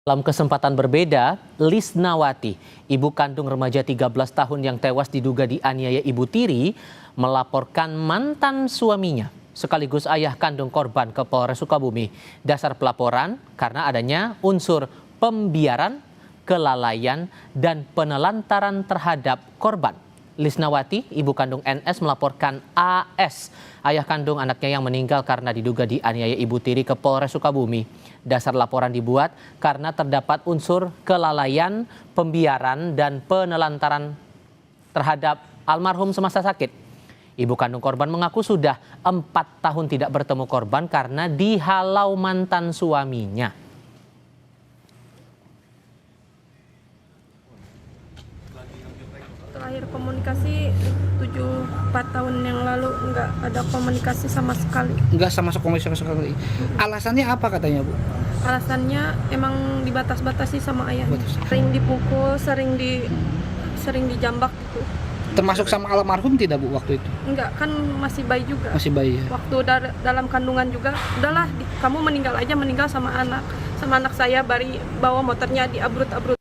Dalam kesempatan berbeda, Lisnawati, ibu kandung remaja 13 tahun yang tewas diduga dianiaya ibu tiri, melaporkan mantan suaminya sekaligus ayah kandung korban ke Polres Sukabumi. Dasar pelaporan karena adanya unsur pembiaran, kelalaian, dan penelantaran terhadap korban. Lisnawati, ibu kandung NS, melaporkan AS, ayah kandung anaknya yang meninggal karena diduga dianiaya ibu tiri ke Polres Sukabumi. Dasar laporan dibuat karena terdapat unsur kelalaian, pembiaran, dan penelantaran terhadap almarhum semasa sakit. Ibu kandung korban mengaku sudah 4 tahun tidak bertemu korban karena dihalau mantan suaminya. Terakhir komunikasi 4 tahun yang lalu, nggak ada komunikasi sama sekali. Nggak sama sekali. Alasannya apa katanya, Bu? Alasannya emang dibatas-batasi sama ayah. Sering dipukul, sering dijambak gitu. Termasuk sama almarhum tidak, Bu, waktu itu? Enggak, kan masih bayi juga. Masih bayi ya? Waktu dalam kandungan juga, udahlah kamu meninggal aja, meninggal sama anak saya bawa motornya diabrut-abrut.